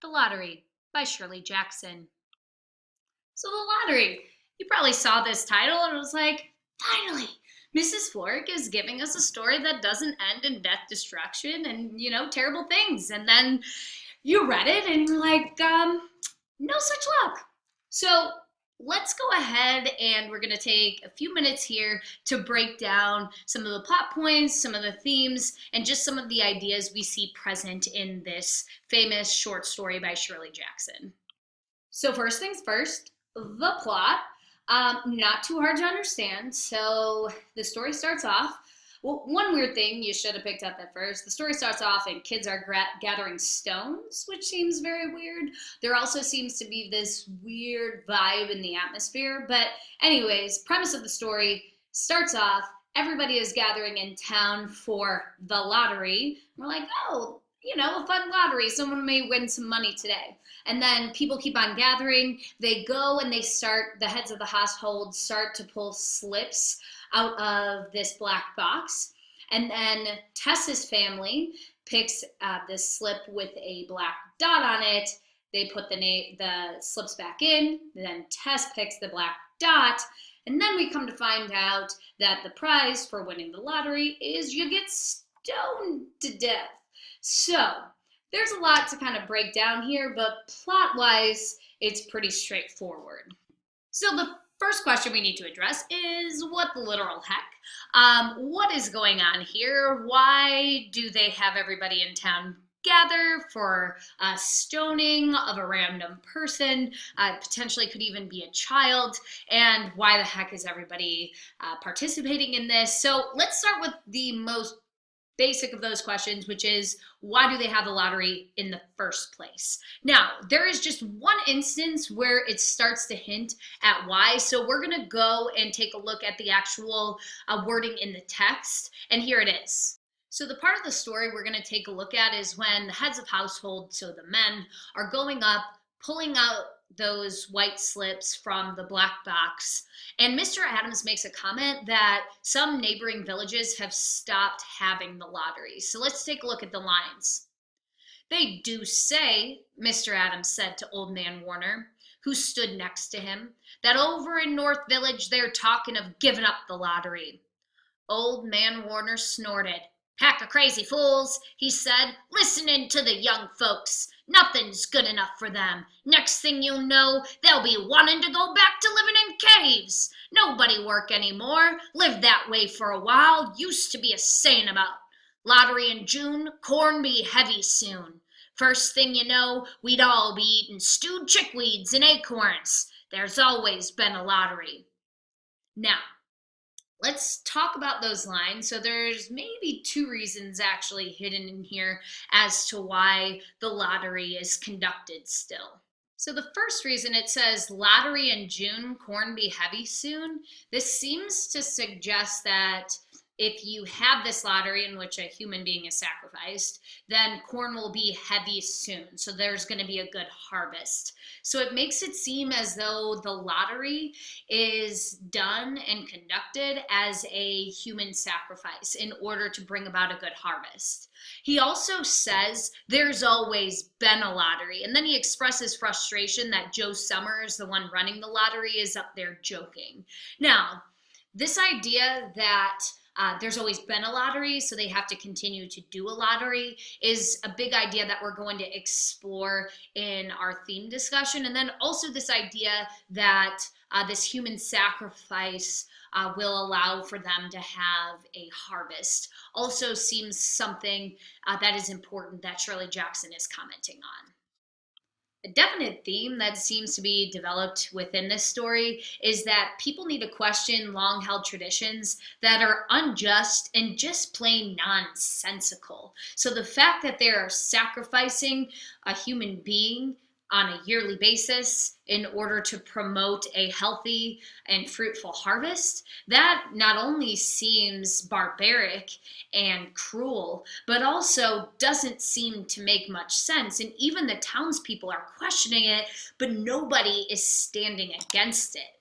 The Lottery by Shirley Jackson. So the lottery, you probably saw this title and was like, finally, Mrs. Florek is giving us a story that doesn't end in death, destruction, and, terrible things. And then you read it and you're like, no such luck. So let's go ahead and we're going to take a few minutes here to break down some of the plot points, some of the themes, and just some of the ideas we see present in this famous short story by Shirley Jackson. So first things first, the plot. Not too hard to understand. So the story starts off. Well, one weird thing you should have picked up at first. The story starts off and kids are gathering stones, which seems very weird. There also seems to be this weird vibe in the atmosphere. But anyways, premise of the story starts off, everybody is gathering in town for the lottery. We're like, oh, a fun lottery. Someone may win some money today. And then people keep on gathering. They go and the heads of the household start to pull slips out of this black box. And then Tess's family picks this slip with a black dot on it. They put the slips back in. Then Tess picks the black dot. And then we come to find out that the prize for winning the lottery is you get stoned to death. So there's a lot to kind of break down here, but plot-wise, it's pretty straightforward. So the first question we need to address is what the literal heck? What is going on here? Why do they have everybody in town gather for a stoning of a random person? Potentially could even be a child. And why the heck is everybody participating in this? So let's start with the most basic of those questions, which is why do they have the lottery in the first place? Now, there is just one instance where it starts to hint at why. So we're going to go and take a look at the actual wording in the text. And here it is. So the part of the story we're going to take a look at is when the heads of household, so the men, are going up, pulling out those white slips from the black box. And Mr. Adams makes a comment that some neighboring villages have stopped having the lottery. So let's take a look at the lines. They do say, Mr. Adams said to Old Man Warner, who stood next to him, that over in North Village they're talking of giving up the lottery. Old Man Warner snorted. Pack of crazy fools, he said, listening to the young folks. Nothing's good enough for them. Next thing you know, they'll be wanting to go back to living in caves. Nobody work anymore. Lived that way for a while. Used to be a saying about. Lottery in June, corn be heavy soon. First thing you know, we'd all be eating stewed chickweeds and acorns. There's always been a lottery. Now, let's talk about those lines. So there's maybe two reasons actually hidden in here as to why the lottery is conducted still. So the first reason it says lottery in June, corn be heavy soon. This seems to suggest that if you have this lottery in which a human being is sacrificed, then corn will be heavy soon. So there's going to be a good harvest. So it makes it seem as though the lottery is done and conducted as a human sacrifice in order to bring about a good harvest. He also says there's always been a lottery. And then he expresses frustration that Joe Summers, the one running the lottery, is up there joking. Now, this idea that there's always been a lottery, so they have to continue to do a lottery, is a big idea that we're going to explore in our theme discussion. And then also this idea that this human sacrifice will allow for them to have a harvest also seems something that is important that Shirley Jackson is commenting on. A definite theme that seems to be developed within this story is that people need to question long-held traditions that are unjust and just plain nonsensical. So the fact that they are sacrificing a human being on a yearly basis in order to promote a healthy and fruitful harvest, that not only seems barbaric and cruel, but also doesn't seem to make much sense. And even the townspeople are questioning it, but nobody is standing against it.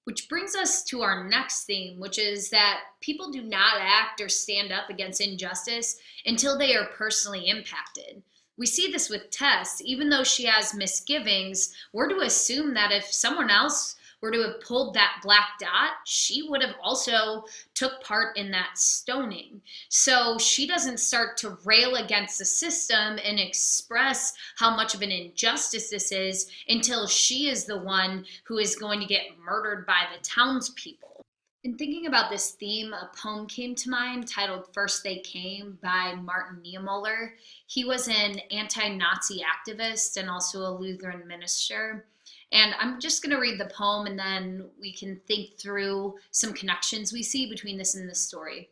Which brings us to our next theme, which is that people do not act or stand up against injustice until they are personally impacted. We see this with Tess. Even though she has misgivings, we're to assume that if someone else were to have pulled that black dot, she would have also took part in that stoning. So she doesn't start to rail against the system and express how much of an injustice this is until she is the one who is going to get murdered by the townspeople. In thinking about this theme, a poem came to mind titled First They Came by Martin Niemöller. He was an anti Nazi activist and also a Lutheran minister. And I'm just going to read the poem and then we can think through some connections we see between this and this story.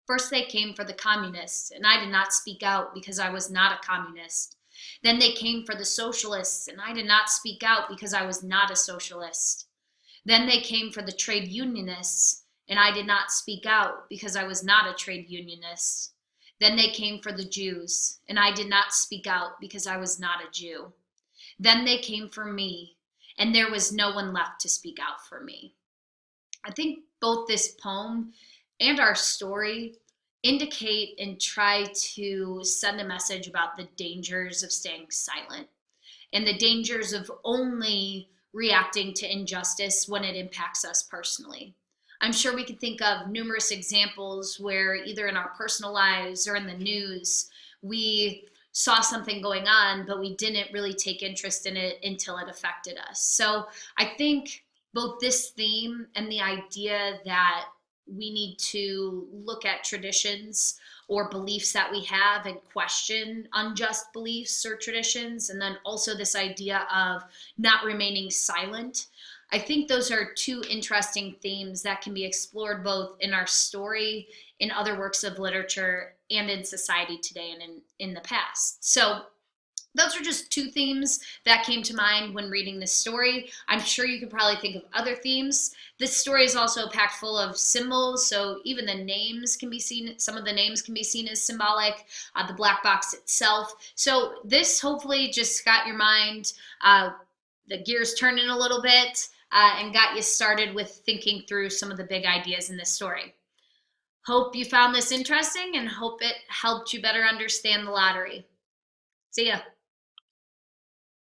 First they came for the communists, and I did not speak out because I was not a communist. Then they came for the socialists, and I did not speak out because I was not a socialist. Then they came for the trade unionists, and I did not speak out because I was not a trade unionist. Then they came for the Jews, and I did not speak out because I was not a Jew. Then they came for me, and there was no one left to speak out for me. I think both this poem and our story indicate and try to send a message about the dangers of staying silent and the dangers of only reacting to injustice when it impacts us personally. I'm sure we could think of numerous examples where either in our personal lives or in the news, we saw something going on, but we didn't really take interest in it until it affected us. So I think both this theme and the idea that we need to look at traditions or beliefs that we have and question unjust beliefs or traditions, and then also this idea of not remaining silent. I think those are two interesting themes that can be explored both in our story, in other works of literature, and in society today and in the past. So those are just two themes that came to mind when reading this story. I'm sure you could probably think of other themes. This story is also packed full of symbols, so even the names can be seen, some of the names can be seen as symbolic, the black box itself. So this hopefully just got your mind, the gears turning a little bit, and got you started with thinking through some of the big ideas in this story. Hope you found this interesting and hope it helped you better understand the lottery. See ya.